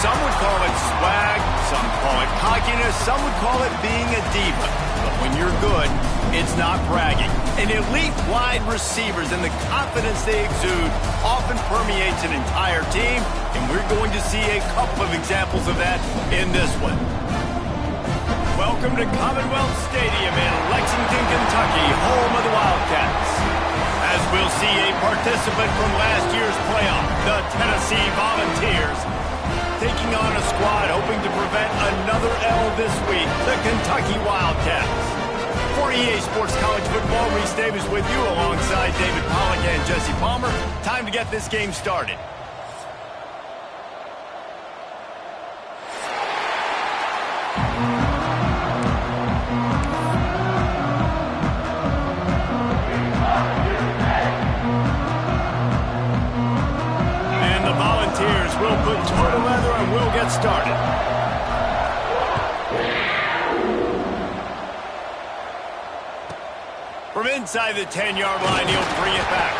Some would call it swag, some call it cockiness, some would call it being a diva. But when you're good, it's not bragging. And elite wide receivers and the confidence they exude often permeates an entire team, and we're going to see a couple of examples of that in this one. Welcome to Commonwealth Stadium in Lexington, Kentucky, home of the Wildcats. As we'll see a participant from last year's playoff, the Tennessee Volunteers, taking on a squad hoping to prevent another L this week, the Kentucky Wildcats. For EA Sports College Football, Reese Davis with you alongside David Pollack and Jesse Palmer. Time to get this game started. And the Volunteers will put toe to leather and we'll get started. From inside the 10-yard line, he'll bring it back.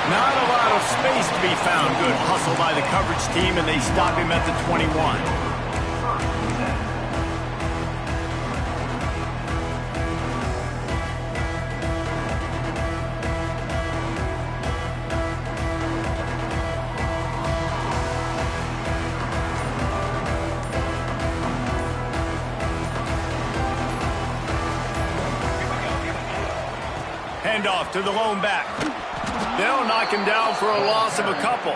Not a lot of space to be found. Good hustle by the coverage team, and they stop him at the 21. Handoff to the lone back. They'll knock him down for a loss of a couple.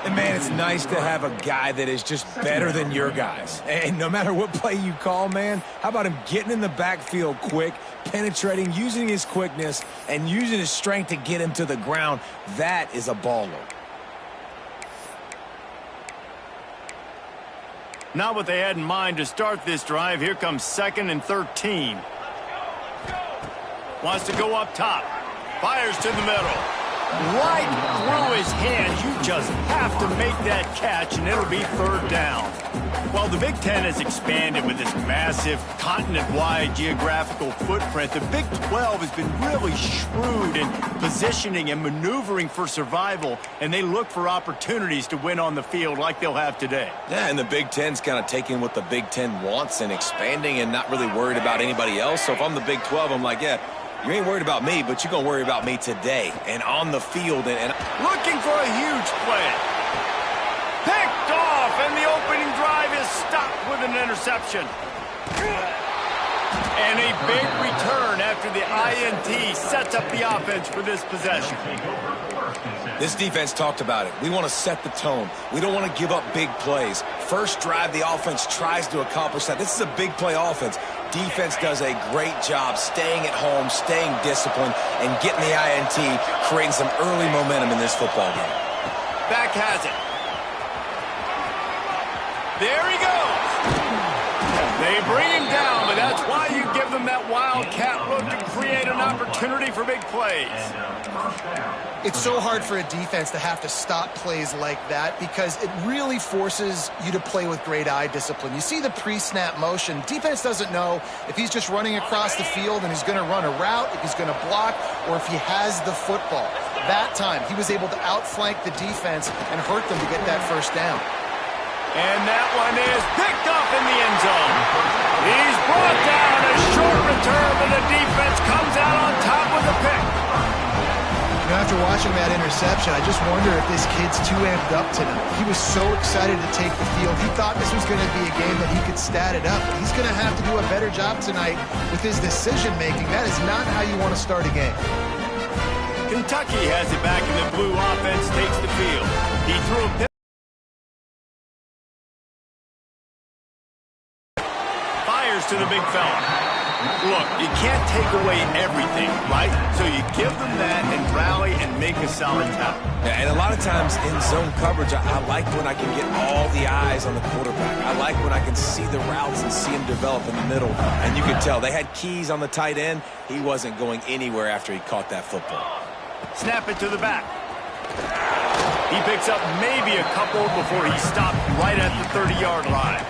And, man, it's nice to have a guy that is just better than your guys. And no matter what play you call, man, how about him getting in the backfield quick, penetrating, using his quickness, and using his strength to get him to the ground? That is a baller. Not what they had in mind to start this drive. Here comes 2nd and 13. Wants to go up top. Fires to the middle. Right through his hands. You just have to make that catch, and it'll be 3rd down. While the Big Ten has expanded with this massive continent-wide geographical footprint, the Big 12 has been really shrewd in positioning and maneuvering for survival, and they look for opportunities to win on the field like they'll have today. Yeah, and the Big Ten's kind of taking what the Big Ten wants and expanding and not really worried about anybody else. So if I'm the Big 12, I'm like, yeah, you ain't worried about me, but you're going to worry about me today and on the field. And looking for a huge play. Picked off, and the opening drive is stopped with an interception. And a big return after the INT sets up the offense for this possession. This defense talked about it. We want to set the tone. We don't want to give up big plays. First drive, the offense tries to accomplish that. This is a big play offense. Defense does a great job staying at home, staying disciplined, and getting the INT, creating some early momentum in this football game. Back has it. There he goes. They bring him down, but that's why you give them that wildcat look to create an opportunity for big plays. It's so hard for a defense to have to stop plays like that because it really forces you to play with great eye discipline. You see the pre-snap motion. Defense doesn't know if he's just running across the field and he's going to run a route, if he's going to block, or if he has the football. That time, he was able to outflank the defense and hurt them to get that 1st down. And that one is picked up in the end zone. He's brought down, a short return, and the defense comes out on top with a pick. You know, after watching that interception, I just wonder if this kid's too amped up tonight. He was so excited to take the field. He thought this was going to be a game that he could stat it up. But he's going to have to do a better job tonight with his decision-making. That is not how you want to start a game. Kentucky has it back, and the blue offense takes the field. He threw a pick. To the big fella. Look, you can't take away everything, right? So you give them that and rally and make a solid tackle. Yeah, and a lot of times in zone coverage, I like when I can get all the eyes on the quarterback. I like when I can see the routes and see him develop in the middle. And you can tell they had keys on the tight end. He wasn't going anywhere after he caught that football. Snap it to the back. He picks up maybe a couple before he stopped right at the 30-yard line.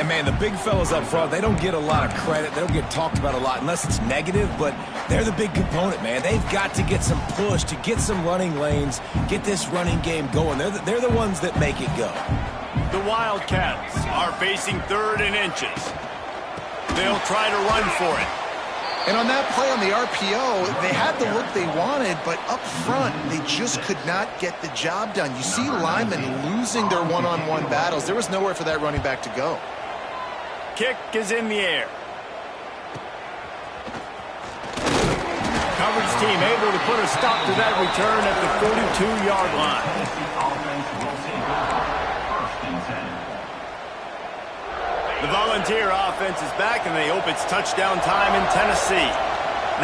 And, man, the big fellas up front, they don't get a lot of credit. They don't get talked about a lot unless it's negative, but they're the big component, man. They've got to get some push, to get some running lanes, get this running game going. They're the ones that make it go. The Wildcats are facing 3rd and inches. They'll try to run for it. And on that play on the RPO, they had the look they wanted, but up front, they just could not get the job done. You see Lyman losing their one-on-one battles. There was nowhere for that running back to go. Kick is in the air. Coverage team able to put a stop to that return at the 42-yard line. The Volunteer offense is back, and they hope it's touchdown time in Tennessee.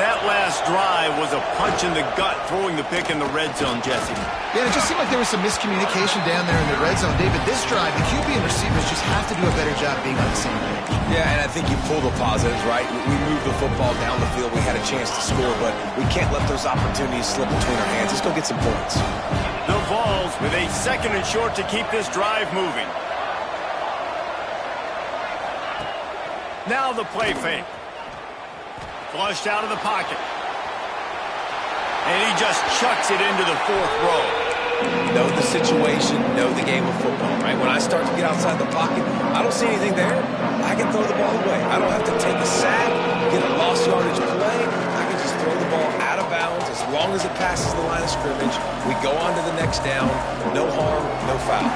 That last drive was a punch in the gut, throwing the pick in the red zone, Jesse. Yeah, it just seemed like there was some miscommunication down there in the red zone. David, this drive, the QB and receivers just have to do a better job being on the same page. Yeah, and I think you pull the positives, right? We moved the football down the field. We had a chance to score, but we can't let those opportunities slip between our hands. Let's go get some points. The Vols with a 2nd and short to keep this drive moving. Now the play fake. Flushed out of the pocket. And he just chucks it into the 4th row. Know the situation, know the game of football, right? When I start to get outside the pocket, I don't see anything there. I can throw the ball away. I don't have to take a sack, get a lost yardage play. I can just throw the ball out of bounds as long as it passes the line of scrimmage. We go on to the next down. No harm, no foul.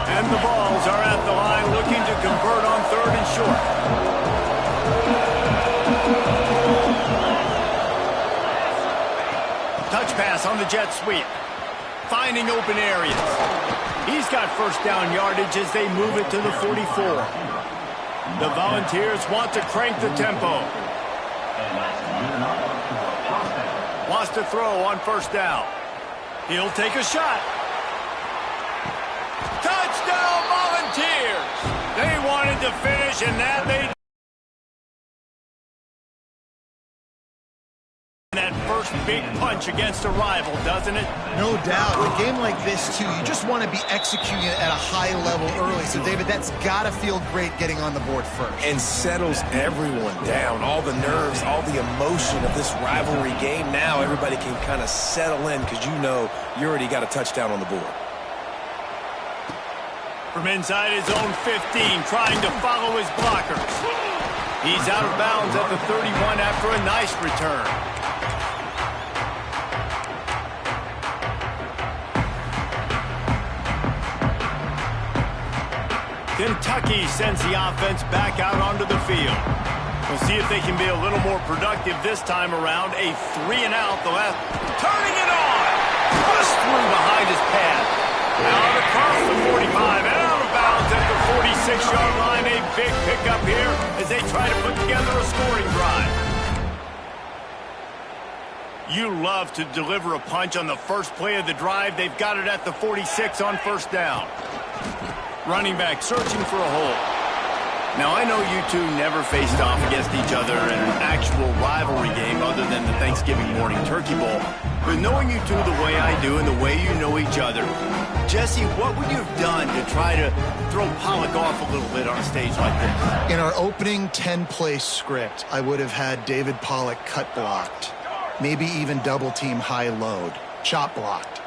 And the Vols are at the line looking to convert on 3rd and short. Touch pass on the jet sweep. Finding open areas. He's got 1st down yardage as they move it to the 44. The Volunteers want to crank the tempo. Wants to throw on 1st down. He'll take a shot. Touchdown, Volunteers! They wanted to finish, and now they... That first big punch against a rival, doesn't it? No doubt. In a game like this, too, you just want to be executing it at a high level early. So, David, that's got to feel great getting on the board first. And settles everyone down. All the nerves, all the emotion of this rivalry game. Now everybody can kind of settle in because you know you already got a touchdown on the board. From inside his own 15, trying to follow his blockers. He's out of bounds at the 31 after a nice return. Kentucky sends the offense back out onto the field. We'll see if they can be a little more productive this time around. A 3-and-out, the last. Turning it on! Crushed through behind his pad. Out across the 45 and out of bounds at the 46-yard line. A big pickup here as they try to put together a scoring drive. You love to deliver a punch on the first play of the drive. They've got it at the 46 on 1st down. Running back searching for a hole. Now, I know you two never faced off against each other in an actual rivalry game other than the Thanksgiving morning Turkey Bowl. But knowing you two the way I do and the way you know each other, Jesse, what would you have done to try to throw Pollock off a little bit on a stage like this? In our opening 10-play script, I would have had David Pollock cut blocked, maybe even double-team high load, chop blocked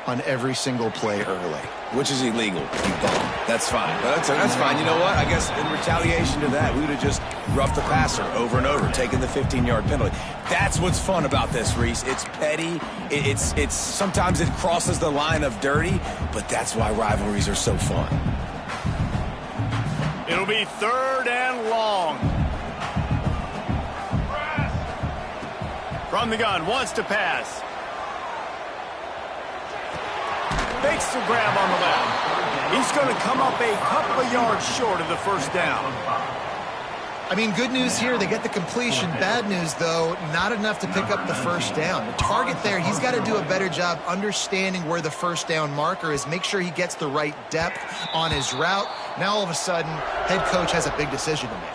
on every single play early. Which is illegal, you bum. That's fine. But that's fine. You know what? I guess in retaliation to that, we would have just roughed the passer over and over, taking the 15-yard penalty. That's what's fun about this, Reese. It's petty. It's sometimes it crosses the line of dirty, but that's why rivalries are so fun. It'll be 3rd and long. From the gun, wants to pass. Makes the grab on the left. He's going to come up a couple of yards short of the 1st down. I mean, good news here, they get the completion. Bad news, though, not enough to pick up the 1st down. The target there, he's got to do a better job understanding where the 1st down marker is, make sure he gets the right depth on his route. Now, all of a sudden, head coach has a big decision to make.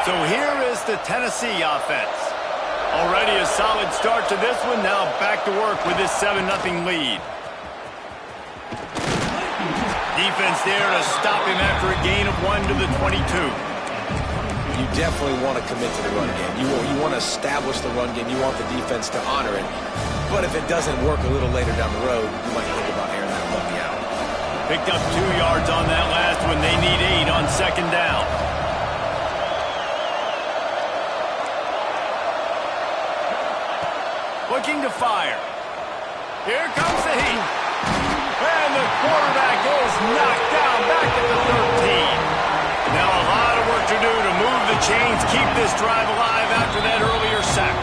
So here is the Tennessee offense. Already a solid start to this one. Now back to work with this 7-0 lead. Defense there to stop him after a gain of 1 to the 22. You definitely want to commit to the run game. You want to establish the run game. You want the defense to honor it. But if it doesn't work a little later down the road, you might think about airing that monkey out. Picked up 2 yards on that last one. They need 8 on second down. Looking to fire. Here comes the heat. And the quarterback is knocked down back at the 13. Now a lot of work to do to move the chains, keep this drive alive after that earlier sack.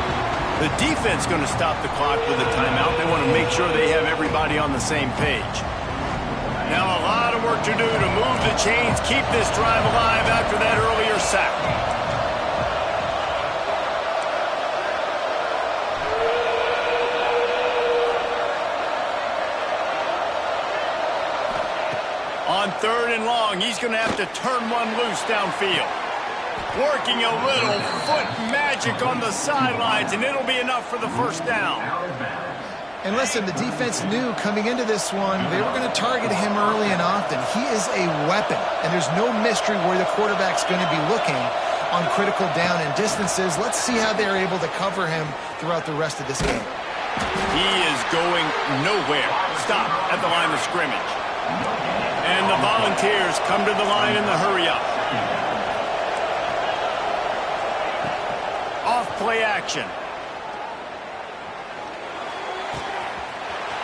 The defense going to stop the clock with a timeout. They want to make sure they have everybody on the same page. Now a lot of work to do to move the chains, keep this drive alive after that earlier sack. On 3rd and long, he's going to have to turn one loose downfield. Working a little foot magic on the sidelines, and it'll be enough for the first down. And listen, the defense knew coming into this one, they were going to target him early and often. He is a weapon, and there's no mystery where the quarterback's going to be looking on critical down and distances. Let's see how they're able to cover him throughout the rest of this game. He is going nowhere. Stop at the line of scrimmage. And the Volunteers come to the line in the hurry-up. Off-play action.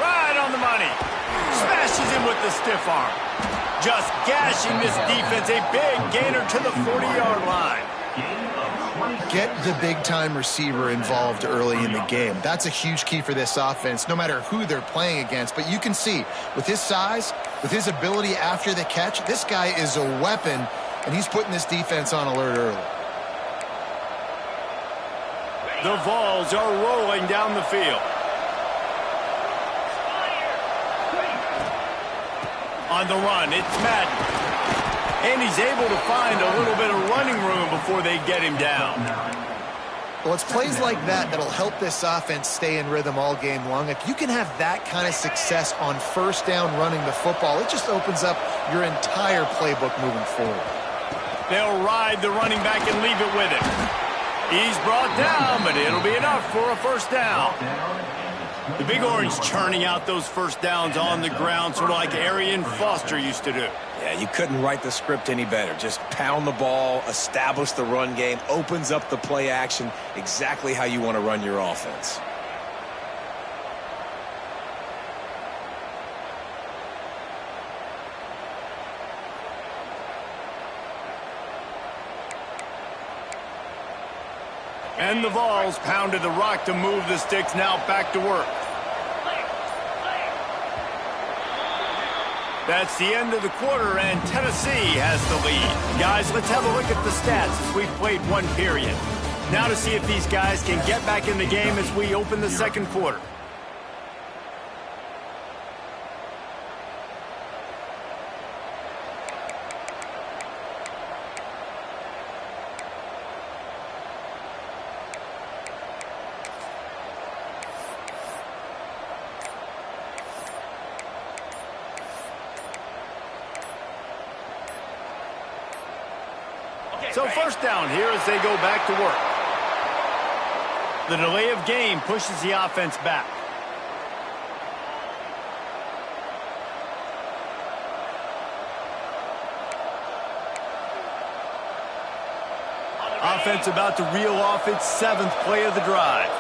Right on the money. Smashes him with the stiff arm. Just gashing this defense. A big gainer to the 40-yard line. Get the big-time receiver involved early in the game. That's a huge key for this offense, no matter who they're playing against. But you can see, with his size, with his ability after the catch, this guy is a weapon, and he's putting this defense on alert early. The Vols are rolling down the field. On the run, it's Madden. And he's able to find a little bit of running room before they get him down. Well, it's plays like that that'll help this offense stay in rhythm all game long. If you can have that kind of success on first down running the football, it just opens up your entire playbook moving forward. They'll ride the running back and leave it with him. He's brought down, but it'll be enough for a first down. The Big Orange churning out those first downs on the ground, sort of like Arian Foster used to do. Yeah, you couldn't write the script any better. Just pound the ball, establish the run game, opens up the play action, exactly how you want to run your offense. And the Vols pounded the rock to move the sticks, now back to work. That's the end of the quarter, and Tennessee has the lead. Guys, let's have a look at the stats as we've played one period. Now to see if these guys can get back in the game as we open the second quarter. So first down here as they go back to work. The delay of game pushes the offense back. Offense about to reel off its 7th play of the drive.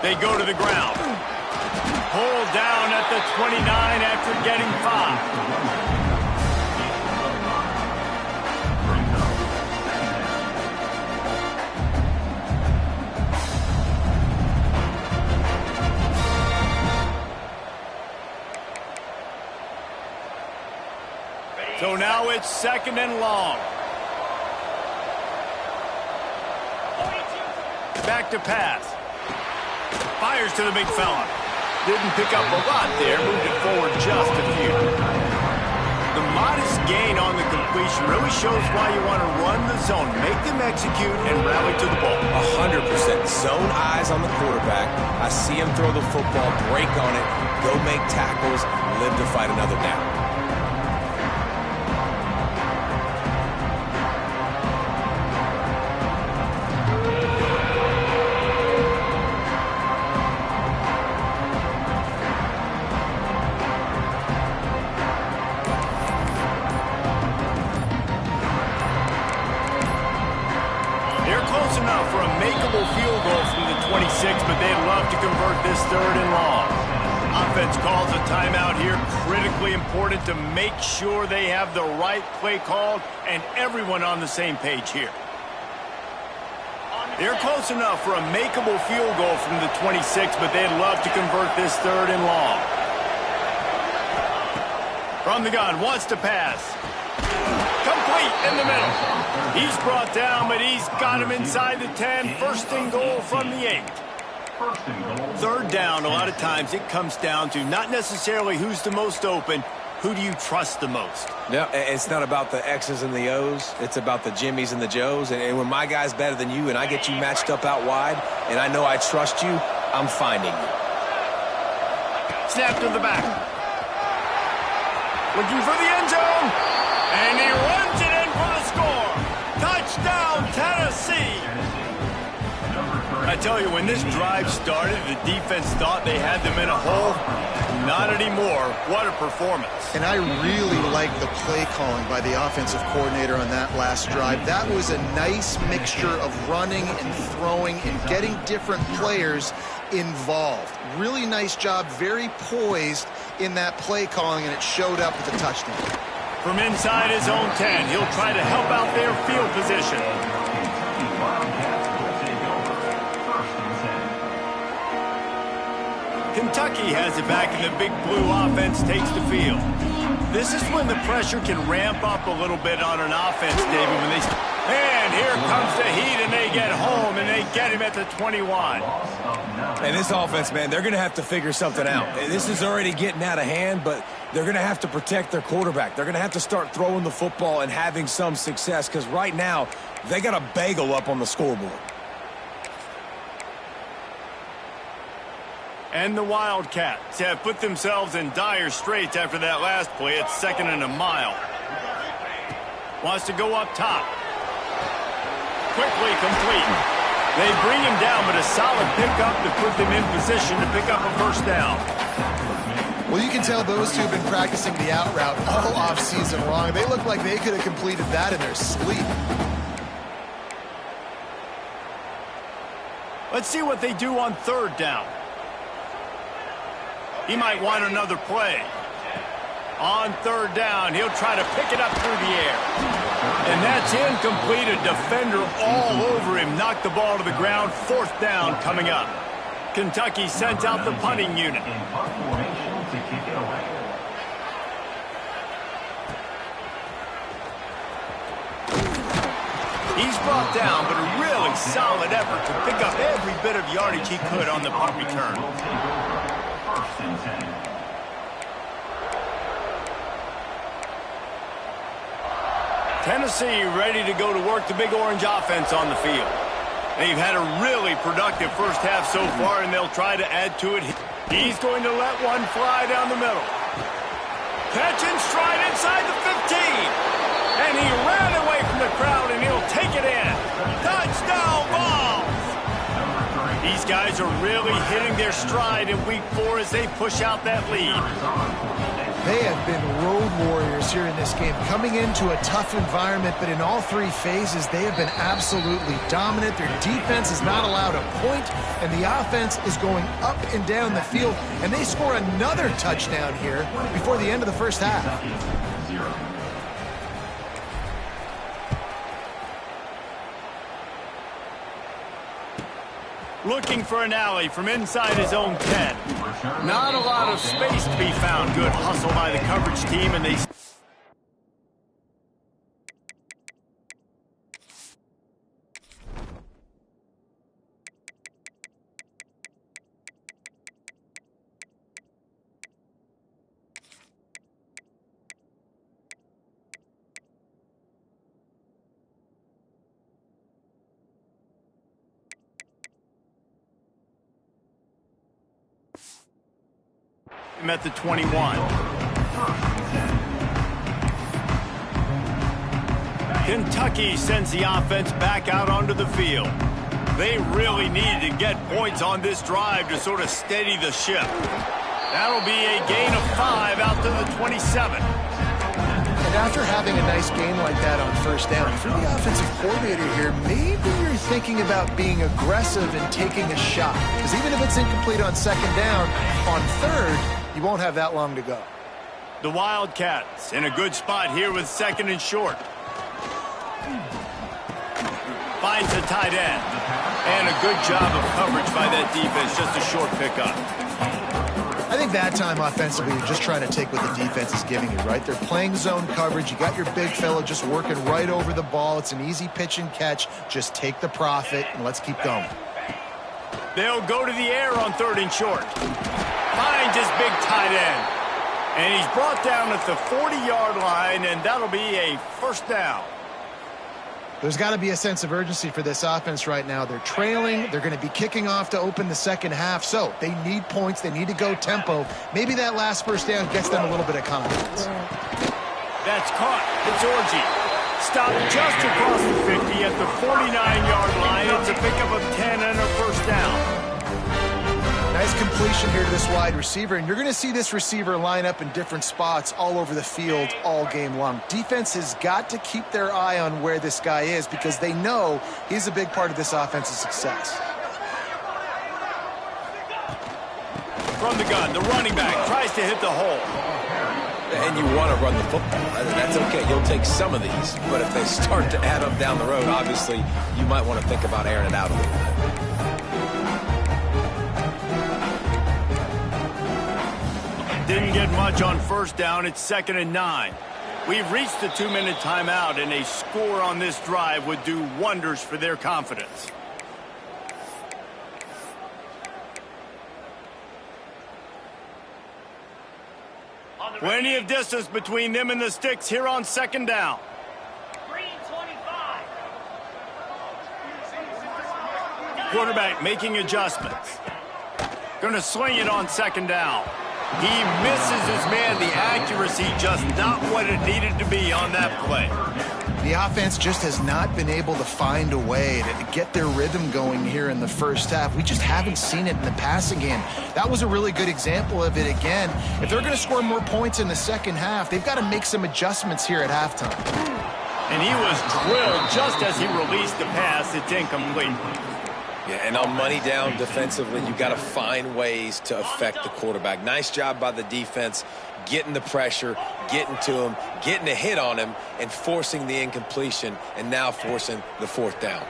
They go to the ground. Pulled down at the 29 after getting 5. So now it's 2nd and long. Back to pass. Fires to the big fella. Didn't pick up a lot there, moved it forward just a few. The modest gain on the completion really shows why you want to run the zone, make them execute, and rally to the ball. 100%. Zone eyes on the quarterback. I see him throw the football, break on it, go make tackles, live to fight another down. Enough for a makeable field goal from the 26, but they'd love to convert this 3rd and long. Offense calls a timeout here, critically important to make sure they have the right play called and everyone on the same page here. They're close enough for a makeable field goal from the 26, but they'd love to convert this 3rd and long. From the gun, wants to pass. Complete in the middle. He's brought down, but he's got him inside the 10. 1st and goal from the 8. 3rd down, a lot of times it comes down to not necessarily who's the most open, who do you trust the most? Yeah, it's not about the X's and the O's. It's about the Jimmys and the Joes. And when my guy's better than you and I get you matched up out wide and I know I trust you, I'm finding you. Snap to the back. Looking for the end zone. And he runs it in for the score. Touchdown, Tennessee. I tell you, when this drive started, the defense thought they had them in a hole. Not anymore. What a performance. And I really like the play calling by the offensive coordinator on that last drive. That was a nice mixture of running and throwing and getting different players involved. Really nice job, very poised in that play calling, and it showed up with a touchdown. From inside his own 10, he'll try to help out their field position. Kentucky has it back, and the Big Blue offense takes the field. This is when the pressure can ramp up a little bit on an offense, David, when they... And here comes the heat, and they get home, and they get him at the 21. And this offense, man, they're going to have to figure something out. This is already getting out of hand, but they're going to have to protect their quarterback. They're going to have to start throwing the football and having some success, because right now, they got a bagel up on the scoreboard. And the Wildcats have put themselves in dire straits after that last play. It's 2nd and a mile. Wants to go up top. Quickly complete. They bring him down, but a solid pickup to put them in position to pick up a 1st down. Well, you can tell those two have been practicing the out route all offseason long. They look like they could have completed that in their sleep. Let's see what they do on 3rd down. He might want another play. On 3rd down, he'll try to pick it up through the air. And that's incomplete. A defender all over him. Knocked the ball to the ground. 4th down coming up. Kentucky sent out the punting unit. He's brought down, but a really solid effort to pick up every bit of yardage he could on the punt return. Tennessee ready to go to work the Big Orange offense on the field. They've had a really productive first half so far, and they'll try to add to it. He's going to let one fly down the middle. Catch and stride inside the 15. And he ran away from the crowd, and he'll take it in. Touchdown Vols! These guys are really hitting their stride in week 4 as they push out that lead. They have been road warriors here in this game, coming into a tough environment, but in all 3 phases, they have been absolutely dominant. Their defense is not allowed a point, and the offense is going up and down the field, and they score another touchdown here before the end of the first half. Looking for an alley from inside his own 10. Not a lot of space to be found. Good hustle by the coverage team, and they... him at the 21. Kentucky sends the offense back out onto the field. They really needed to get points on this drive to sort of steady the ship. That'll be a gain of 5 out to the 27. And after having a nice game like that on first down, if you're the offensive coordinator here, maybe you're thinking about being aggressive and taking a shot. Because even if it's incomplete on second down, on third, you won't have that long to go. The Wildcats in a good spot here with second and short. Finds a tight end. And a good job of coverage by that defense, just a short pickup. I think that time offensively, you're just trying to take what the defense is giving you, right? They're playing zone coverage. You got your big fella just working right over the ball. It's an easy pitch and catch. Just take the profit and let's keep going. They'll go to the air on third and short. Finds his big tight end. And he's brought down at the 40-yard line, and that'll be a first down. There's got to be a sense of urgency for this offense right now. They're trailing. They're going to be kicking off to open the second half. So they need points. They need to go tempo. Maybe that last first down gets them a little bit of confidence. That's caught. It's Orji. Stopped just across the 50 at the 49-yard line. It's a pickup of 10 and a first down. Nice completion here to this wide receiver, and you're going to see this receiver line up in different spots all over the field all game long. Defense has got to keep their eye on where this guy is because they know he's a big part of this offense's success. From the gun, the running back tries to hit the hole. And you want to run the football. That's okay. You'll take some of these. But if they start to add up down the road, obviously, you might want to think about airing it out a little bit. Didn't get much on first down. It's 2nd and 9. We've reached the 2-minute timeout, and a score on this drive would do wonders for their confidence. Plenty of distance between them and the sticks here on 2nd down. Quarterback making adjustments. Going to sling it on 2nd down. He misses his man. The accuracy just not what it needed to be on that play. The offense just has not been able to find a way to get their rhythm going here in the first half. We just haven't seen it in the passing game. That was a really good example of it again. If they're going to score more points in the second half, they've got to make some adjustments here at halftime. And he was drilled just as he released the pass. It's incomplete. Yeah, and on money down defensively, you got to find ways to affect the quarterback. Nice job by the defense, getting the pressure, getting to him, getting a hit on him, and forcing the incompletion, and now forcing the 4th down.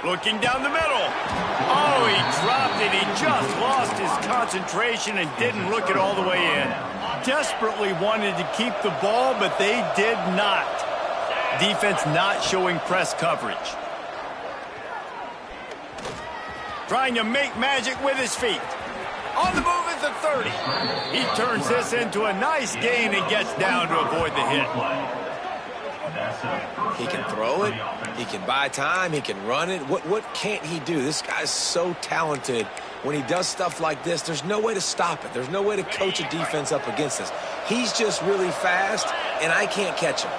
Looking down the middle. Oh, he dropped it. He just lost his concentration and didn't look it all the way in. Desperately wanted to keep the ball, but they did not. Defense not showing press coverage. Trying to make magic with his feet. On the move at the 30. He turns this into a nice gain and gets down to avoid the hit. He can throw it. He can buy time. He can run it. What can't he do? This guy's so talented. When he does stuff like this, there's no way to stop it. There's no way to coach a defense up against this. He's just really fast, and I can't catch him.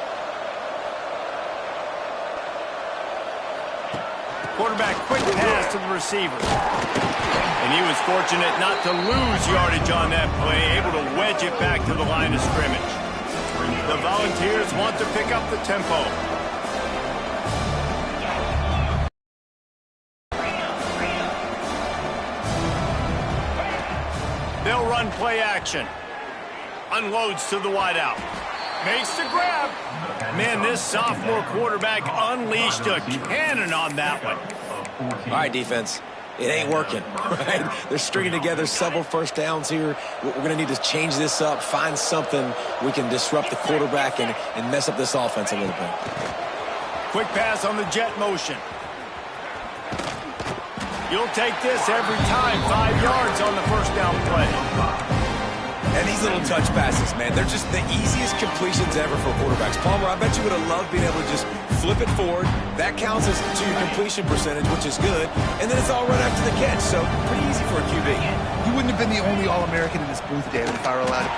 Quarterback quick pass to the receiver. And he was fortunate not to lose yardage on that play, able to wedge it back to the line of scrimmage. The Volunteers want to pick up the tempo. They'll run play action. Unloads to the wideout. Makes the grab. Man, this sophomore quarterback unleashed a cannon on that one. All right, defense. It ain't working, right? They're stringing together several first downs here. We're going to need to change this up, find something we can disrupt the quarterback and mess up this offense a little bit. Quick pass on the jet motion. You'll take this every time. 5 yards on the first down play. And these little touch passes, man, they're just the easiest completions ever for quarterbacks. Palmer, I bet you would have loved being able to just flip it forward. That counts as to your completion percentage, which is good. And then it's all right after the catch, so pretty easy for a QB. You wouldn't have been the only All-American in this booth, David, if I were allowed to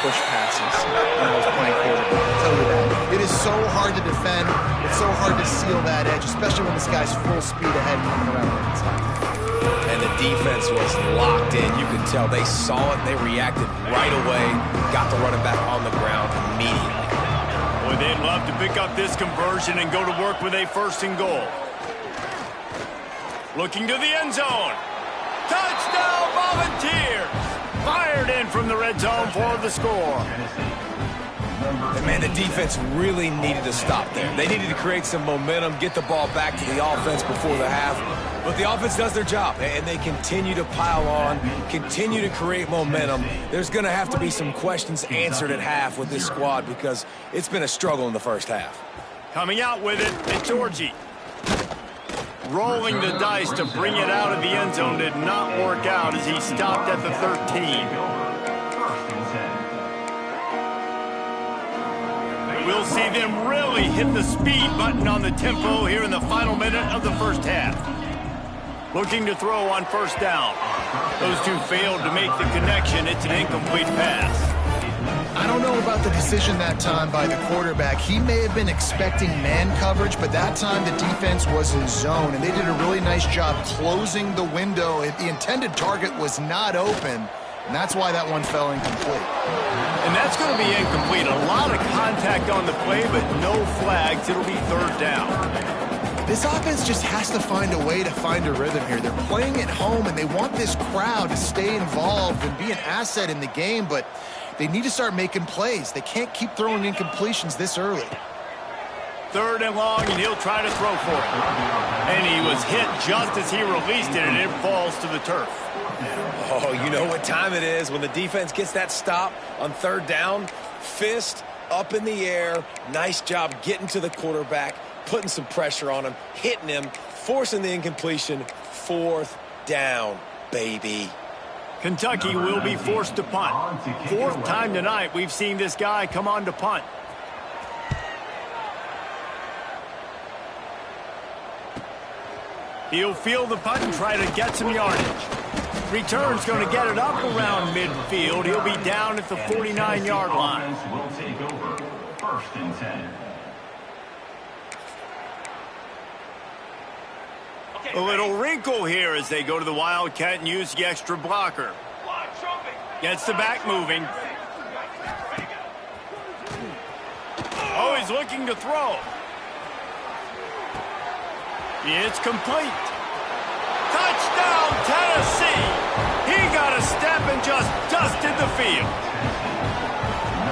push passes when I was playing quarterback. I'll tell you that. It is so hard to defend. It's so hard to seal that edge, especially when this guy's full speed ahead coming around the inside. And the defense was locked in. You could tell they saw it. They reacted right away. Got the running back on the ground immediately. Boy, they'd love to pick up this conversion and go to work with a 1st and goal. Looking to the end zone. Touchdown, Volunteers! Fired in from the red zone for the score. And man, the defense really needed to stop there. They needed to create some momentum, get the ball back to the offense before the half. But the offense does their job, and they continue to pile on, continue to create momentum. There's going to have to be some questions answered at half with this squad because it's been a struggle in the first half. Coming out with it, it's Orji. Rolling the dice to bring it out of the end zone did not work out as he stopped at the 13. We'll see them really hit the speed button on the tempo here in the final minute of the first half. Looking to throw on 1st down. Those two failed to make the connection. It's an incomplete pass. I don't know about the decision that time by the quarterback. He may have been expecting man coverage, but that time the defense was in zone, and they did a really nice job closing the window. The intended target was not open, and that's why that one fell incomplete. And that's going to be incomplete. A lot of contact on the play, but no flags. It'll be 3rd down. This offense just has to find a way to find a rhythm here. They're playing at home, and they want this crowd to stay involved and be an asset in the game, but they need to start making plays. They can't keep throwing incompletions this early. 3rd and long, and he'll try to throw for it. And he was hit just as he released it, and it falls to the turf. Oh, you know what time it is when the defense gets that stop on 3rd down. Fist up in the air. Nice job getting to the quarterback, putting some pressure on him, hitting him, forcing the incompletion. 4th down, baby. Kentucky will be forced to punt. 4th time tonight we've seen this guy come on to punt. He'll field the punt and try to get some yardage. Return's going to get it up around midfield. He'll be down at the 49-yard line. Will take over 1st and 10. A little wrinkle here as they go to the Wildcat and use the extra blocker. Gets the back moving. Oh, he's looking to throw. It's complete. Touchdown, Tennessee! He got a step and just dusted the field.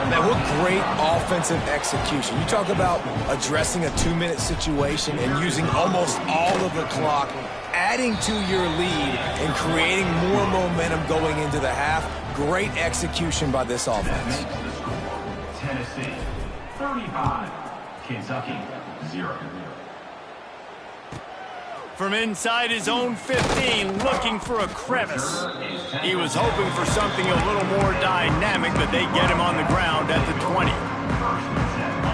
Man, what great offensive execution. You talk about addressing a 2-minute situation and using almost all of the clock, adding to your lead and creating more momentum going into the half. Great execution by this offense. Tennessee 35, Kentucky 0. From inside his own 15, looking for a crevice. He was hoping for something a little more dynamic, but they get him on the ground at the 20.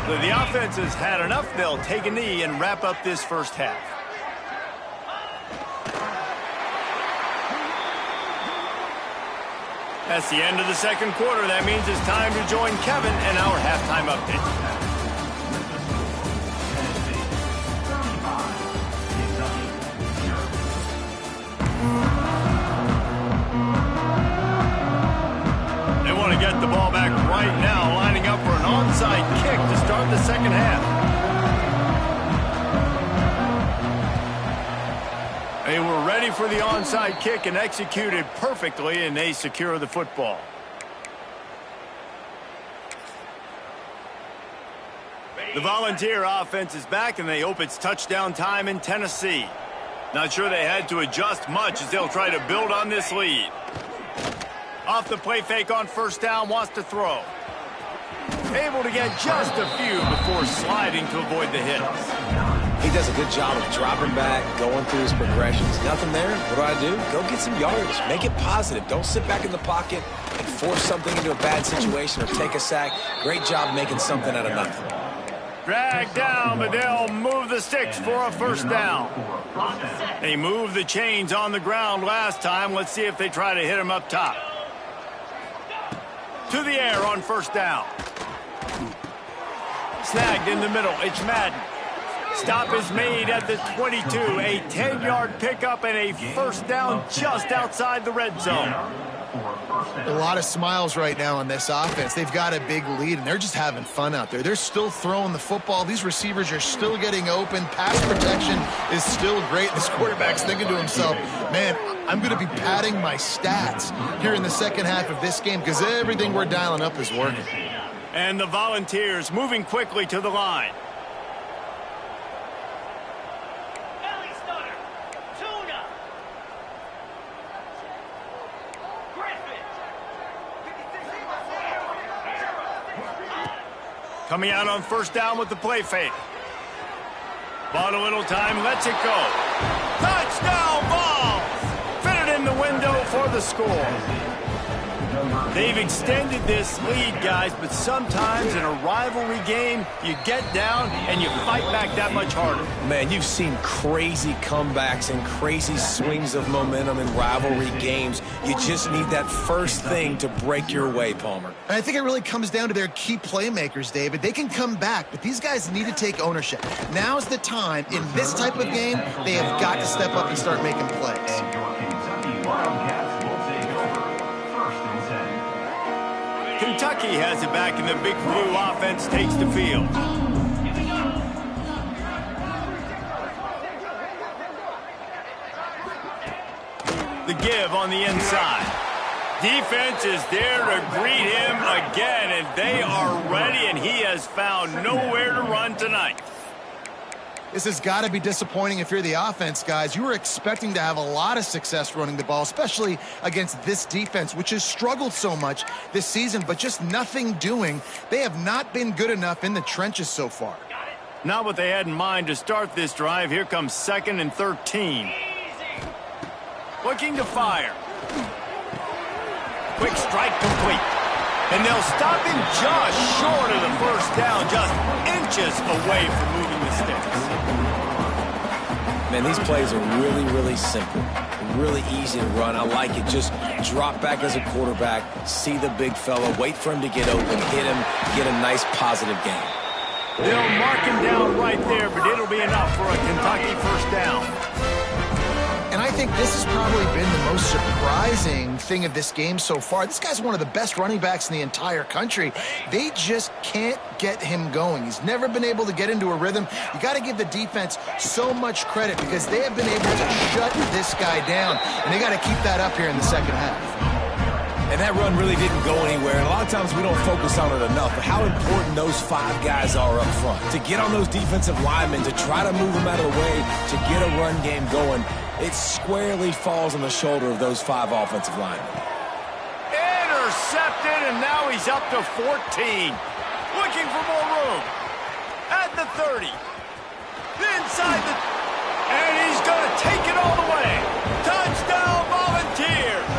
So the offense has had enough. They'll take a knee and wrap up this first half. That's the end of the 2nd quarter. That means it's time to join Kevin and our halftime update. They want to get the ball back right now, lining up for an onside kick to start the 2nd half. They were ready for the onside kick and executed perfectly, and they secure the football. The Volunteer offense is back, and they hope it's touchdown time in Tennessee. Not sure they had to adjust much as they'll try to build on this lead. Off the play fake on 1st down, wants to throw. Able to get just a few before sliding to avoid the hits. He does a good job of dropping back, going through his progressions. Nothing there. What do? Go get some yards. Make it positive. Don't sit back in the pocket and force something into a bad situation or take a sack. Great job making something out of nothing. Drag down, but they'll move the sticks for a first down. They moved the chains on the ground last time. Let's see if they try to hit him up top. To the air on first down. Snagged in the middle. It's Madden. Stop is made at the 22. A 10-yard pickup and a first down just outside the red zone. A lot of smiles right now on this offense. They've got a big lead, and they're just having fun out there. They're still throwing the football. These receivers are still getting open. Pass protection is still great. This quarterback's thinking to himself, man, I'm going to be padding my stats here in the second half of this game because everything we're dialing up is working. And the Volunteers moving quickly to the line. Coming out on first down with the play fake. Bought a little time, lets it go. Touchdown ball! Fitted in the window for the score. They've extended this lead, guys, but sometimes in a rivalry game, you get down and you fight back that much harder. Man, you've seen crazy comebacks and crazy swings of momentum in rivalry games. You just need that first thing to break your way, Palmer. And I think it really comes down to their key playmakers, David. They can come back, but these guys need to take ownership. Now's the time. In this type of game, they have got to step up and start making plays. Kentucky has it back, and the Big Blue offense takes the field. The give on the inside. Defense is there to greet him again, and they are ready, and he has found nowhere to run tonight. This has got to be disappointing if you're the offense, guys. You were expecting to have a lot of success running the ball, especially against this defense, which has struggled so much this season, but just nothing doing. They have not been good enough in the trenches so far. Not what they had in mind to start this drive. Here comes 2nd and 13. Looking to fire. Quick strike complete. And they'll stop him just short of the first down, just inches away from moving the sticks. Man, these plays are really, really simple. Really easy to run. I like it. Just drop back as a quarterback, see the big fella, wait for him to get open, hit him, get a nice positive gain. They'll mark him down right there, but it'll be enough for a Kentucky first down. And I think this has probably been the most surprising thing of this game so far. This guy's one of the best running backs in the entire country. They just can't get him going. He's never been able to get into a rhythm. You got to give the defense so much credit because they have been able to shut this guy down, and they got to keep that up here in the second half. And that run really didn't go anywhere. And a lot of times we don't focus on it enough, but how important those 5 guys are up front. To get on those defensive linemen, to try to move them out of the way, to get a run game going, it squarely falls on the shoulder of those 5 offensive linemen. Intercepted, and now he's up to 14. Looking for more room. At the 30. Inside the... And he's going to take it all the way. Touchdown, Volunteers.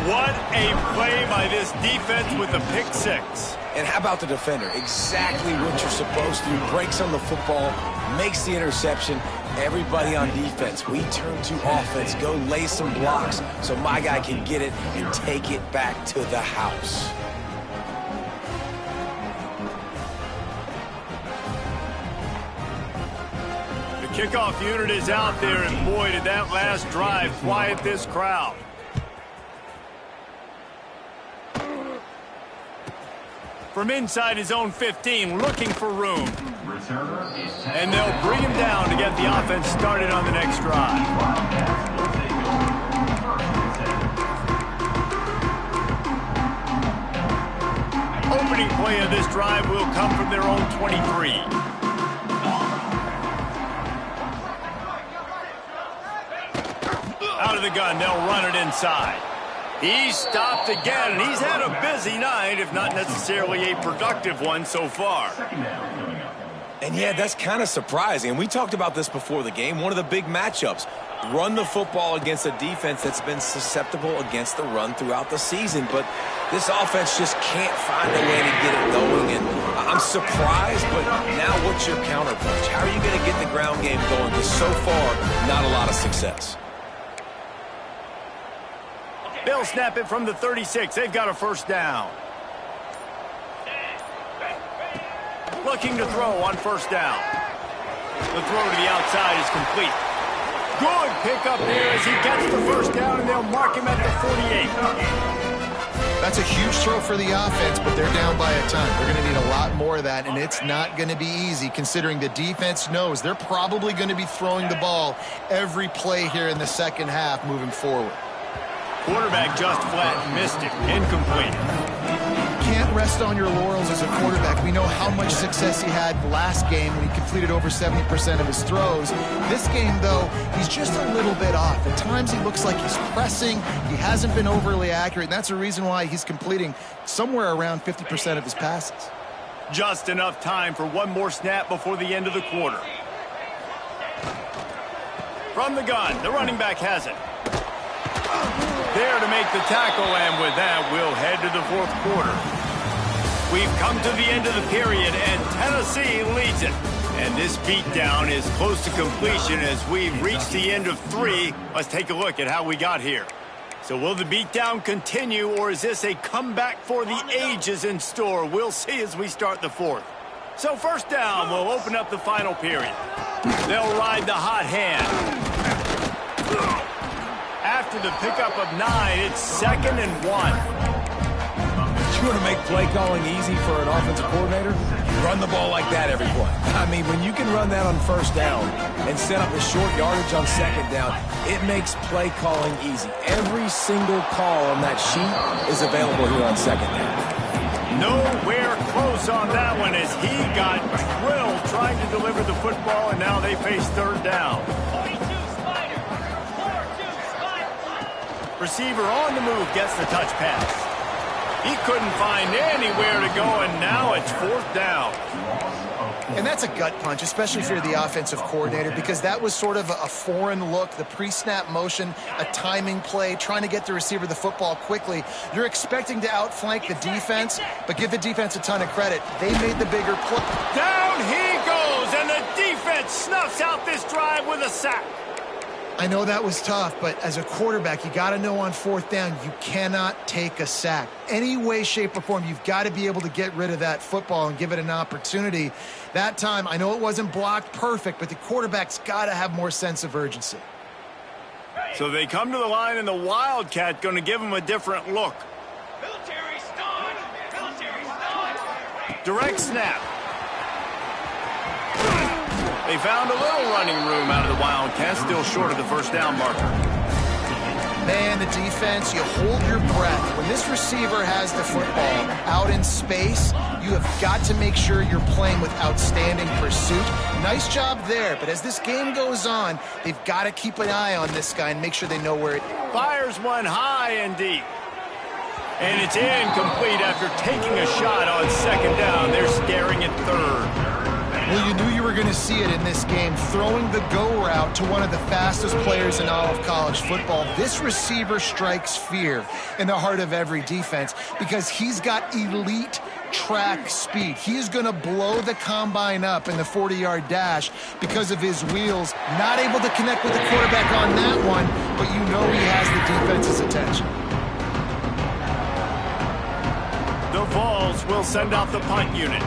What a play by this defense with a pick 6. And how about the defender? Exactly what you're supposed to do. Breaks on the football, makes the interception. Everybody on defense, we turn to offense. Go lay some blocks so my guy can get it and take it back to the house. The kickoff unit is out there, and boy, did that last drive quiet this crowd. From inside his own 15, looking for room. And they'll bring him down to get the offense started on the next drive. Opening play of this drive will come from their own 23. Out of the gun, they'll run it inside. He's stopped again, and he's had a busy night, if not necessarily a productive one so far. And yeah, that's kind of surprising. We talked about this before the game, one of the big matchups. run the football against a defense that's been susceptible against the run throughout the season. But this offense just can't find a way to get it going. And I'm surprised, but now what's your counterpunch? How are you going to get the ground game going? Because so far, not a lot of success. They'll snap it from the 36. They've got a first down. Looking to throw on first down. The throw to the outside is complete. Good pickup there as he gets the first down, and they'll mark him at the 48. That's a huge throw for the offense, but they're down by a ton. They're going to need a lot more of that, and it's not going to be easy considering the defense knows they're probably going to be throwing the ball every play here in the second half moving forward. Quarterback just flat missed it. Incomplete. Can't rest on your laurels as a quarterback. We know how much success he had last game when he completed over 70% of his throws. This game, though, he's just a little bit off. At times he looks like he's pressing. He hasn't been overly accurate, and that's a reason why he's completing somewhere around 50% of his passes. Just enough time for one more snap before the end of the quarter. From the gun, the running back has it. There to make the tackle, and with that, we'll head to the fourth quarter. We've come to the end of the period, and Tennessee leads it. And this beatdown is close to completion as we've reached the end of 3. Let's take a look at how we got here. So will the beatdown continue, or is this a comeback for the ages in store? We'll see as we start the fourth. So first down will open up the final period. They'll ride the hot hand. After the pickup of 9, it's 2nd and 1. You want to make play calling easy for an offensive coordinator? Run the ball like that every play. I mean, when you can run that on first down and set up a short yardage on second down, it makes play calling easy. Every single call on that sheet is available here on second down. Nowhere close on that one as he got drilled trying to deliver the football, and now they face third down. Receiver on the move gets the touch pass. He couldn't find anywhere to go, and now it's fourth down. And that's a gut punch, especially if you're the offensive coordinator, because that was sort of a foreign look, the pre-snap motion, a timing play, trying to get the receiver the football quickly. You're expecting to outflank the defense, but give the defense a ton of credit. They made the bigger play. Down he goes, and the defense snuffs out this drive with a sack. I know that was tough, but as a quarterback, you got to know on fourth down, you cannot take a sack. Any way, shape, or form, you've got to be able to get rid of that football and give it an opportunity. That time, I know it wasn't blocked perfect, but the quarterback's got to have more sense of urgency. So they come to the line, and the Wildcat going to give them a different look. Direct snap. They found a little running room out of the Wildcats, still short of the first down marker. Man, the defense, you hold your breath. When this receiver has the football out in space, you have got to make sure you're playing with outstanding pursuit. Nice job there, but as this game goes on, they've got to keep an eye on this guy and make sure they know where it is. Fires one high and deep. And it's incomplete after taking a shot on second down. They're staring at third. Well, you knew you were going to see it in this game, throwing the go route to one of the fastest players in all of college football. This receiver strikes fear in the heart of every defense because he's got elite track speed. He is going to blow the combine up in the 40-yard dash because of his wheels. Not able to connect with the quarterback on that one, but you know he has the defense's attention. The Vols will send out the punt unit.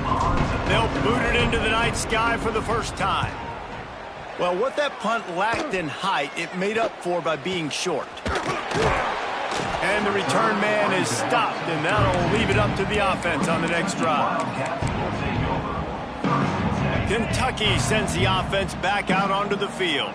They'll boot it into the night sky for the first time. Well, what that punt lacked in height, it made up for by being short. And the return man is stopped, and that'll leave it up to the offense on the next drive. Kentucky sends the offense back out onto the field.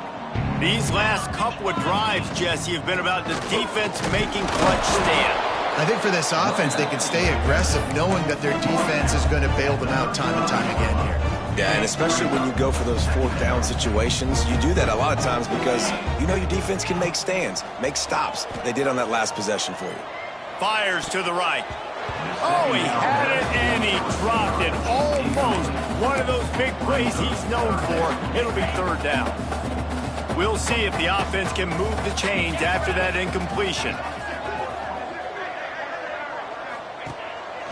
These last couple of drives, Jesse, have been about the defense making clutch stand. I think for this offense, they can stay aggressive knowing that their defense is going to bail them out time and time again here. Yeah, and especially when you go for those fourth down situations, you do that a lot of times because you know your defense can make stands, make stops. They did on that last possession for you. Fires to the right. Oh, he had it, and he dropped it. Almost one of those big plays he's known for. It'll be third down. We'll see if the offense can move the chains after that incompletion.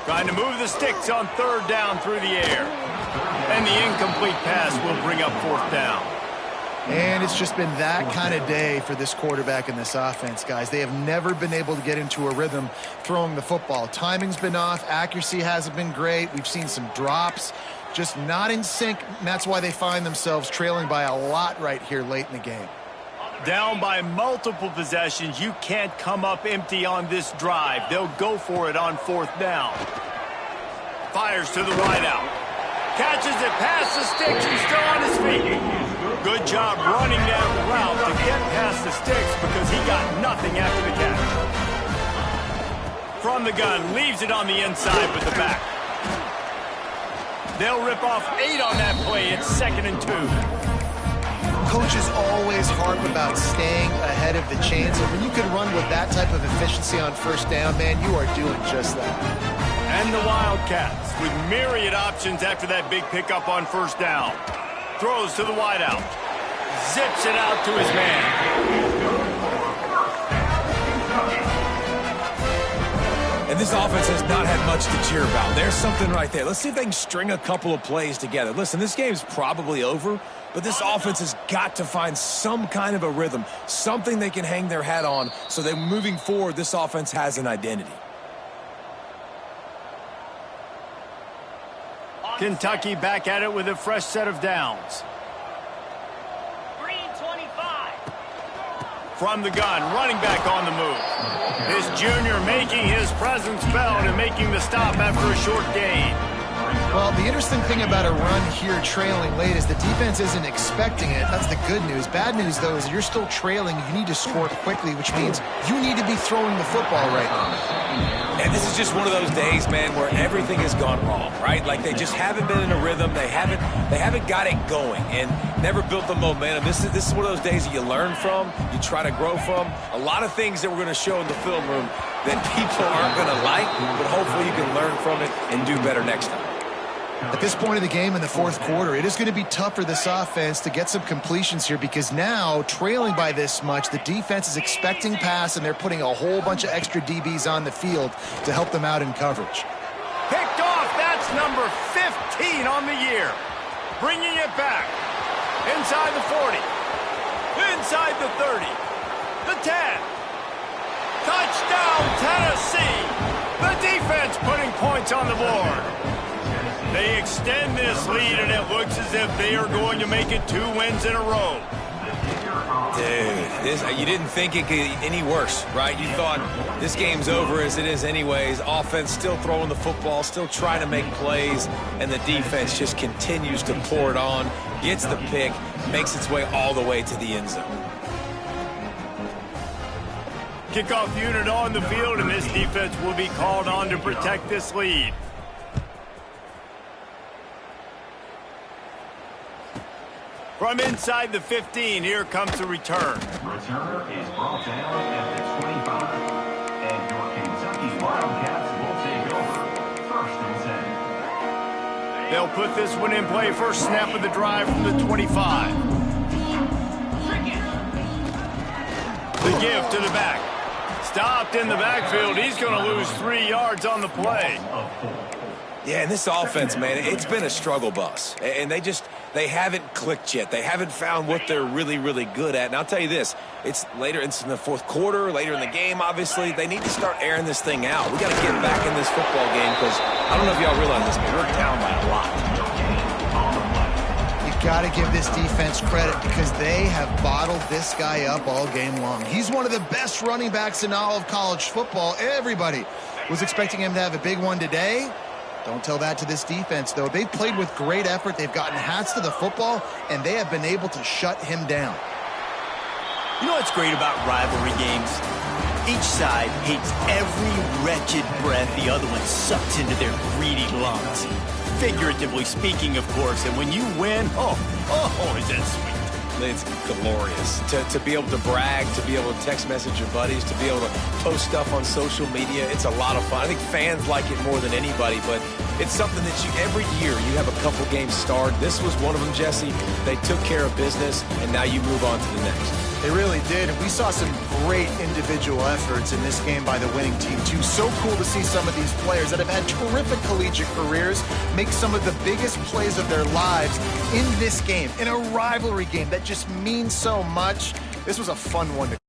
Trying to move the sticks on third down through the air. And the incomplete pass will bring up fourth down. And it's just been that kind of day for this quarterback and this offense, guys. They have never been able to get into a rhythm throwing the football. Timing's been off. Accuracy hasn't been great. We've seen some drops. Just not in sync, and that's why they find themselves trailing by a lot right here late in the game. Down by multiple possessions, you can't come up empty on this drive. They'll go for it on fourth down. Fires to the wideout. Catches it past the sticks and still on his feet. Good job running that route to get past the sticks because he got nothing after the catch. From the gun, leaves it on the inside with the back. They'll rip off 8 on that play. It's 2nd and 2. Coaches always harp about staying ahead of the chains, and when you can run with that type of efficiency on first down, man, you are doing just that. And the Wildcats with myriad options after that big pickup on first down. Throws to the wideout. Zips it out to his man. And this offense has not had much to cheer about. There's something right there. Let's see if they can string a couple of plays together. Listen, this game's probably over, but this offense has got to find some kind of a rhythm, something they can hang their hat on so that moving forward, this offense has an identity. Kentucky back at it with a fresh set of downs. Green 25. From the gun, running back on the move. This junior making his presence felt and making the stop after a short gain. Well, the interesting thing about a run here trailing late is the defense isn't expecting it. That's the good news. Bad news, though, is you're still trailing. You need to score quickly, which means you need to be throwing the football right now. And this is just one of those days, man, where everything has gone wrong, right? Like they just haven't been in a rhythm. They haven't got it going and never built the momentum. This is one of those days that you learn from, you try to grow from. A lot of things that we're going to show in the film room that people aren't going to like, but hopefully you can learn from it and do better next time. At this point of the game in the fourth quarter, it is going to be tough for this offense to get some completions here because now, trailing by this much, the defense is expecting pass and they're putting a whole bunch of extra DBs on the field to help them out in coverage. Picked off, that's number 15 on the year. Bringing it back. Inside the 40. Inside the 30. The 10. Touchdown, Tennessee. The defense putting points on the board. They extend this lead, and it looks as if they are going to make it 2 wins in a row. Dude, you didn't think it could get any worse, right? You thought this game's over as it is anyways. Offense still throwing the football, still trying to make plays, and the defense just continues to pour it on, gets the pick, makes its way all the way to the end zone. Kickoff unit on the field, and this defense will be called on to protect this lead. From inside the 15, here comes the return. Returner is brought down at the 25. And your Kentucky Wildcats will take over. 1st and 10. They'll put this one in play. First snap of the drive from the 25. The give to the back. Stopped in the backfield. He's going to lose 3 yards on the play. Yeah, and this offense, man, it's been a struggle bus. And they haven't clicked yet. They haven't found what they're really, really good at. And I'll tell you this, it's in the fourth quarter, later in the game, obviously. They need to start airing this thing out. We got to get back in this football game because I don't know if y'all realize this, but we're down by a lot. You got to give this defense credit because they have bottled this guy up all game long. He's one of the best running backs in all of college football. Everybody was expecting him to have a big one today. Don't tell that to this defense, though. They've played with great effort. They've gotten hats to the football, and they have been able to shut him down. You know what's great about rivalry games? Each side hates every wretched breath the other one sucks into their greedy lungs. Figuratively speaking, of course, and when you win, oh, is that sweet. It's glorious to be able to brag, to be able to text message your buddies, to be able to post stuff on social media. It's a lot of fun. I think fans like it more than anybody, but it's something that every year you have a couple games starred. This was one of them, Jesse. They took care of business, and now you move on to the next. They really did, and we saw some great individual efforts in this game by the winning team, too. So cool to see some of these players that have had terrific collegiate careers make some of the biggest plays of their lives in this game, in a rivalry game that just means so much. This was a fun one to